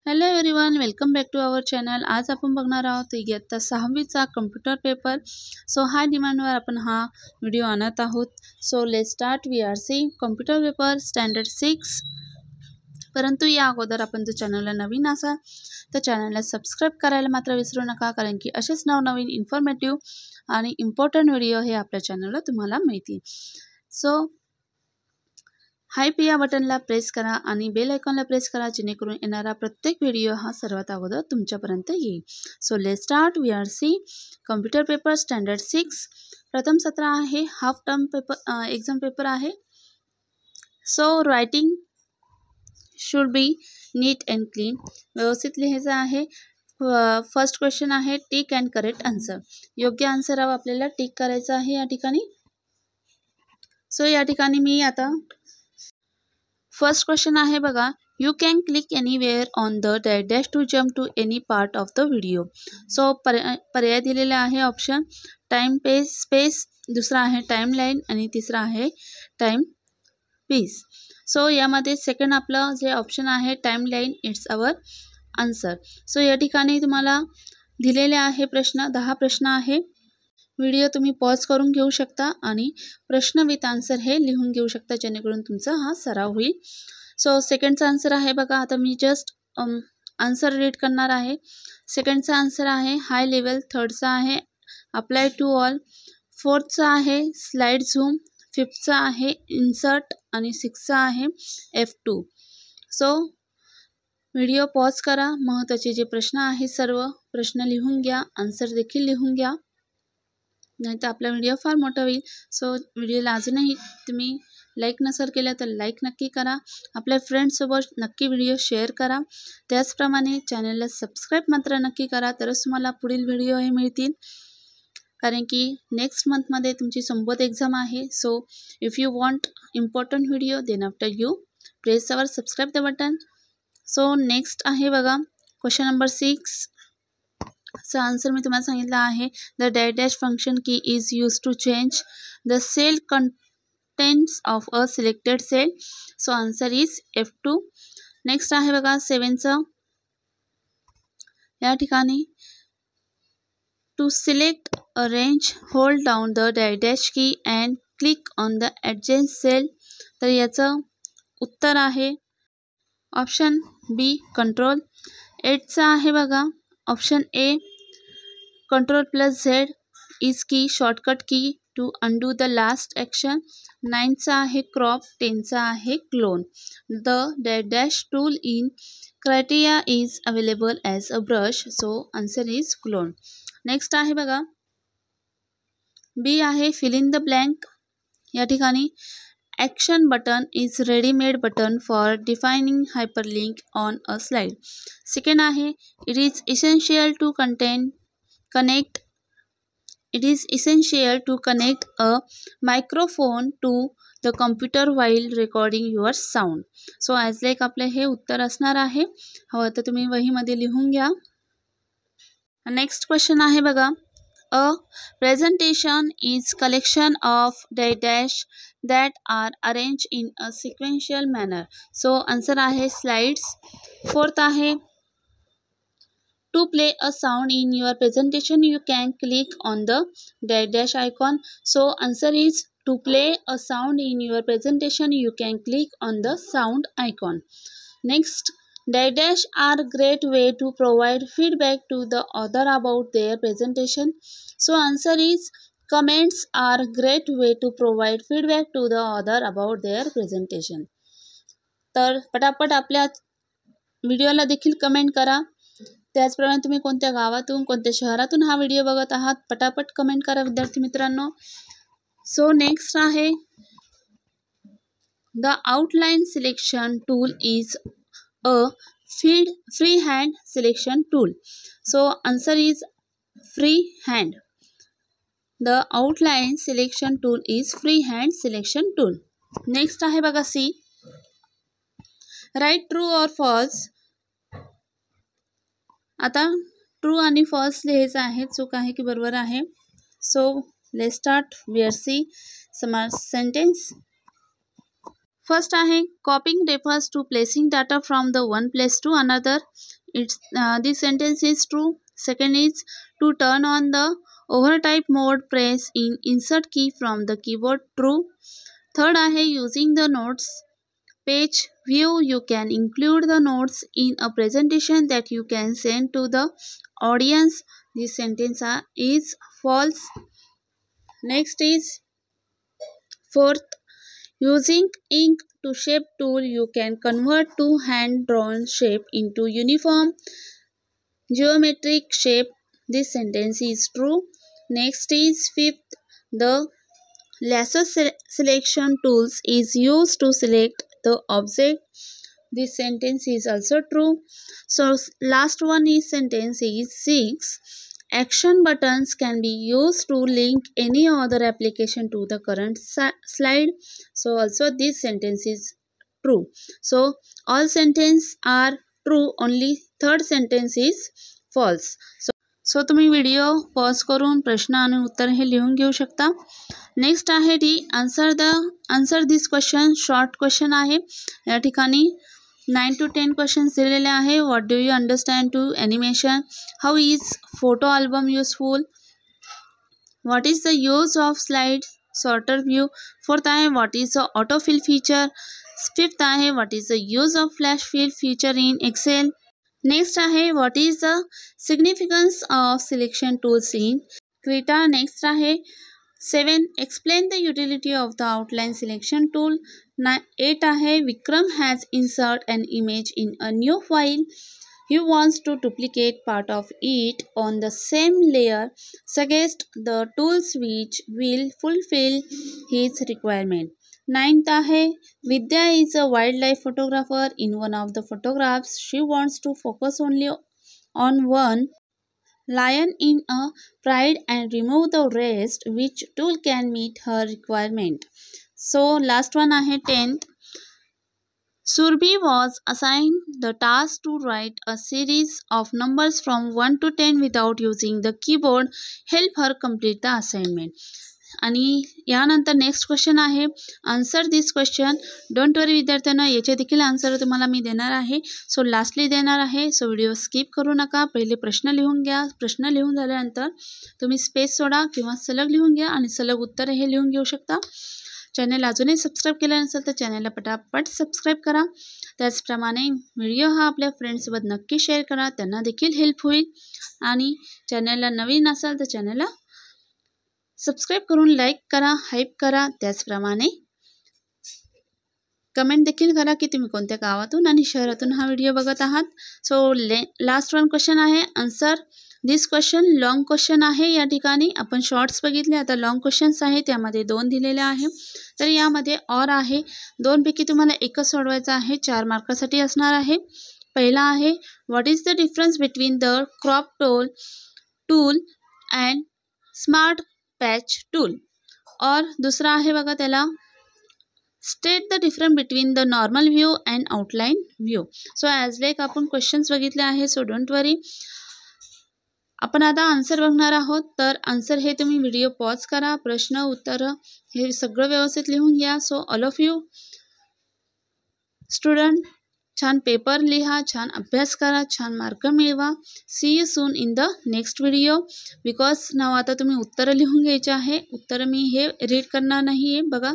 Hello everyone, welcome back to our channel. आज आपण बघणार आहोत इयत्ता 6वीचा कम्प्युटर पेपर। सो हाय डिमांडवर आपण हा व्हिडिओ आणत आहोत। So let's start. We are seeing computer paper standard 6। परंतु या अगोदर आपण जर चॅनलला नवीन असाल तर चॅनलला सबस्क्राईब करायला मात्र विसरू नका, कारण की असेच नवनवीन इन्फॉर्मेटिव्ह आणि इम्पॉर्टंट व्हिडिओ हे आपल्या चॅनलला तुम्हाला मिळतील। सो हाईप या बटनला प्रेस करा आणि बेल आयकॉनला प्रेस करा, जेणेकरून येणारा प्रत्येक व्हिडिओ हा सर्वात अगोदर तुमच्यापर्यंत येईल। So let's start. We are see computer paper standard 6 प्रथम सत्र आहे, half term paper exam paper आहे। So writing should be neat and clean, व्यवस्थित लिहायचं आहे। फर्स्ट क्वेश्चन आहे टिक अँड करेक्ट आन्सर, योग्य आन्सर आपल्याला टिक करायचं आहे या ठिकाणी। सो या ठिकाणी मी आता फर्स्ट क्वेश्चन आहे बघा, you can click anywhere on the dash to jump to any part of the video. So पर्याय दिलेले आहे ऑप्शन टाइम स्पेस, दुसरा आहे टाइमलाईन आणि तिसरा आहे टाइम पीस। सो यामध्ये सेकंड आपलं जे ऑप्शन आहे timeline, it's our answer. So या ठिकाणी तुम्हाला दिलेले आहे प्रश्न, 10 प्रश्न आहे। व्हिडिओ तुम्ही पॉज करून घेऊ शकता आणि प्रश्न विथ आन्सर हे लिहून घेऊ शकता, जेणेकरून तुमचा हा सराव होईल। सो सेकंडचा आन्सर आहे बघा, आता मी जस्ट आन्सर रीड करणार आहे। सेकंडचा आन्सर आहे हाय लेवल, थर्डचा आहे अप्लाय टू ऑल, फोर्थचा आहे स्लाइड झूम, फिफ्थचा आहे इन्सर्ट आणि सिक्सचा आहे F2। सो व्हिडिओ पॉज करा, महत्त्वाचे जे प्रश्न आहे सर्व प्रश्न लिहून घ्या, आन्सर देखील लिहून घ्या, नाही तर आपला व्हिडिओ फार मोठा होईल। सो व्हिडिओला अजूनही तुम्ही लाईक नसेल केलं तर लाईक नक्की करा, आपल्या फ्रेंड्ससोबत नक्की व्हिडिओ शेअर करा, त्याचप्रमाणे चॅनलला सबस्क्राईब मात्र नक्की करा, तरच तुम्हाला पुढील व्हिडिओ हे मिळतील, कारण की नेक्स्ट मंथमध्ये तुमची संबोध एक्झाम आहे। So if you want important video then after you press our subscribe the button. So next आहे बघा क्वेश्चन नंबर 6 चा आन्सर मी तुम्हाला सांगितलं आहे, the dash function key is use to change the cell contents of a selected cell. So answer is F2। Next आहे बघा 7चं, या ठिकाणी to select a range hold down the dash key and click on the adjacent cell. तर याचं उत्तर आहे option बी control. 8चा आहे बघा option A Ctrl+Z is key shortcut key to undo the last action. 9चा आहे क्रॉप, 10चा आहे clone. The dash tool in criteria is available as a brush. So answer is clone. Next आहे बघा बी आहे फिल इन द ब्लँक, या ठिकाणी action button is readymade button for defining hyperlink on a slide. Second आहे it is essential to connect a microphone to the computer while recording your sound। So as like आपलं हे उत्तर असणार आहे, हवं तर तुम्ही वहीमध्ये लिहून घ्या। नेक्स्ट क्वेश्चन आहे बघा, a presentation is collection of dash that are arranged in a sequential manner। So answer आहे स्लाइड्स। फोर्थ आहे to play a sound in your presentation you can click on the dash icon। so answer is to play a sound in your presentation you can click on the sound icon। next dash are great way to provide feedback to the author about their presentation। so answer is comments are great way to provide feedback to the author about their presentation। तर पटापट आपल्या व्हिडिओला देखील comment करा, त्याचप्रमाणे तुम्ही कोणत्या गावातून कोणत्या शहरातून हा व्हिडिओ बघत आहात पटापट कमेंट करा विद्यार्थी मित्रांनो। सो नेक्स्ट आहे the outline selection tool is a free hand selection tool. So answer is free hand. The outline selection tool is free hand selection tool. Next आहे बघा C, right true or false. आता true आणि false लिहायचं आहे, चूक आहे की बरोबर आहे। So let's start. We are see some sentence. First आहे copying refers to placing data from the one place to another. This sentence is true. Second is to turn on the overtype mode, press in insert key from the keyboard. True. Third आहे using the notes page view, you can include the notes in a presentation that you can send to the audience. This sentence is false. Next is fourth, using ink to shape tool, you can convert to hand drawn shape into uniform geometric shape. This sentence is true. Next is fifth, the lasso selection tools is used to select the object. This sentence is also true. So last one is sentence is 6. Action buttons can be used to link any other application to the current slide. So also this sentence is true. So all sentences are true, only third sentence is false. So तुम्ही video pause करून प्रश्न आणि उत्तर हे लिहून घेऊ शकता. Next आहे the answer this question. Short question आहे. या ठिकाणी 9 to 10 क्वेश्चन्स दिलेले आहे. What do you understand to animation? How is photo album useful? What is the use of slide sorter view? Fourth आहे what is the autofill feature? Fifth आहे what is the use of flash fill feature in Excel? Next आहे what is the significance of selection tools in Krita? Next आहे 7 explain the utility of the outline selection tool. 8 आहे Vikram has insert an image in a new file. He wants to duplicate part of it on the same layer. Suggest the tools which will fulfill his requirement. 9th आहे Vidya is a wildlife photographer. In one of the photographs, she wants to focus only on one lion in a pride and remove the rest. Which tool can meet her requirement? So last one आहे 10th. Surbhi was assigned the task to write a series of numbers from 1 to 10 without using the keyboard. Help her complete the assignment. आणि यानंतर next question आहे answer this question. Don't वरी विद्यार्थ्यांना, याचे देखील answer तुम्हाला मी देणार आहे. सो लास्टली देणार आहे. सो व्हिडिओ स्किप करू नका. पहिले प्रश्न लिहून घ्या. प्रश्न लिहून झाल्यानंतर तुम्ही स्पेस सोडा किंवा सलग लिहून घ्या आणि सलग उत्तर हे लिहून घेऊ शकता. चॅनल अजूनही सबस्क्राईब केलं नसेल तर चॅनलला पटापट सबस्क्राईब करा. त्याचप्रमाणे व्हिडिओ हा आपल्या फ्रेंड्ससोबत नक्की शेअर करा, त्यांना देखील हेल्प होईल. आणि चॅनलला नवीन असाल तर चॅनलला सबस्क्राईब करून लाईक करा, हाईप करा. त्याचप्रमाणे कमेंट देखील करा की तुम्ही कोणत्या गावातून आणि शहरातून हा व्हिडिओ बघत आहात. सो लास्ट वन क्वेश्चन आहे answer this question. Long question आहे. या ठिकाणी आपण शॉर्ट्स बघितले, आता लॉंग क्वेश्चन्स आहे. त्यामध्ये 2 दिलेले आहे. तर यामध्ये ऑर आहे. 2 पैकी तुम्हाला एकच सोडवायचा आहे. 4 मार्कासाठी असणार आहे. पहिला आहे what is the difference between the crop tool and smart patch tool? और दुसरा आहे बघा त्याला state the difference between the normal view and outline view. So as like आपण क्वेश्चन्स बघितले आहे. सो डोंट वरी. आपण आता आन्सर बघणार आहोत. तर आन्सर हे तुम्ही व्हिडिओ पॉज करा. प्रश्न उत्तर हे सगळं व्यवस्थित लिहून घ्या. So all of you student छान पेपर लिहा, छान अभ्यास करा, छान मार्क मिळवा. See you soon in the next video. Because नाव आता तुम्ही उत्तरं लिहून घ्यायचे आहे. उत्तरं मी हे रीड करणार नाही आहे. बघा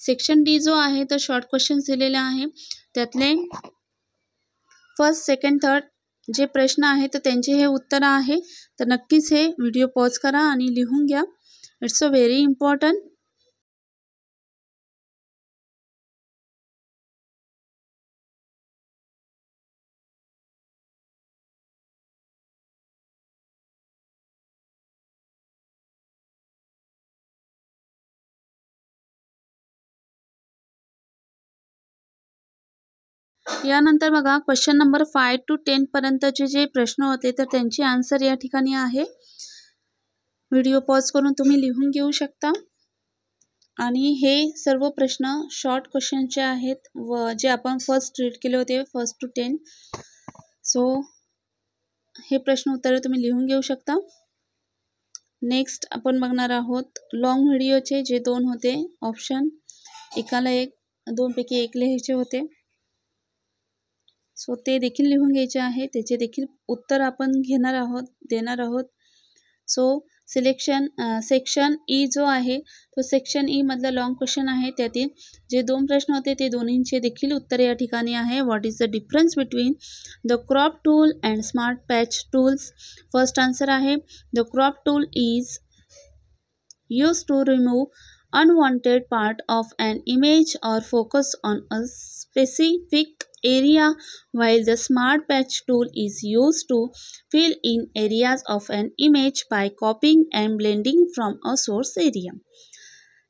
सेक्शन डी जो आहे तर शॉर्ट क्वेश्चन्स दिलेले आहे. त्यातले फर्स्ट, सेकंड, थर्ड जे प्रश्न आहेत तर त्यांचे हे उत्तर आहे. तर नक्कीच हे व्हिडिओ पॉज करा आणि लिहून घ्या. It's a very important. यानंतर बघा क्वेश्चन नंबर 5 to 10 पर्यंतचे जे प्रश्न होते तर त्यांची आन्सर या ठिकाणी आहे. व्हिडिओ पॉज करून तुम्ही लिहून घेऊ शकता. आणि हे सर्व प्रश्न शॉर्ट क्वेश्चनचे आहेत व जे आपण फर्स्ट रीड केले होते 1 to 10. सो हे प्रश्न उत्तर तुम्ही लिहून घेऊ शकता. नेक्स्ट आपण बघणार आहोत लॉंग व्हिडिओचे जे 2 होते ऑप्शन, एकाला एक दोनपैकी एक लिहायचे होते. सो ते देखील लिहून घ्यायचे आहे. त्याचे देखील उत्तर आपण देणार आहोत. सो सेक्शन ई जो आहे तो सेक्शन ई मधला लॉंग क्वेश्चन आहे. त्यातील जे 2 प्रश्न होते ते दोन्हींचे देखील उत्तर या ठिकाणी आहे. What is the difference between the crop tool and smart patch tools? First answer आहे the crop tool is used to remove unwanted part of an image or focus on a specific area, while the smart patch tool is used to fill in areas of an image by copying and blending from a source area.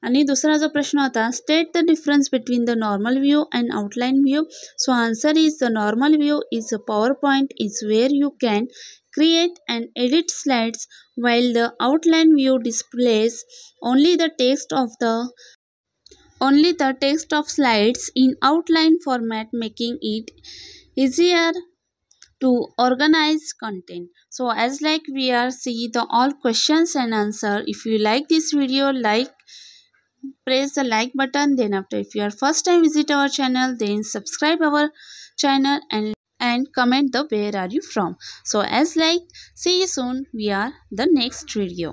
आणि दुसरा जो प्रश्न होता, state the difference between the normal view and outline view. So answer is the normal view is a power point is where you can create and edit slides, while the outline view displays only the text of slides in outline format, making it easier to organize content. So as like we are see the all questions and answer. If you like this video, press the like button. Then after, if you are first time visit our channel, then subscribe our channel and comment the where are you from. So as like, see you soon. We are the next video.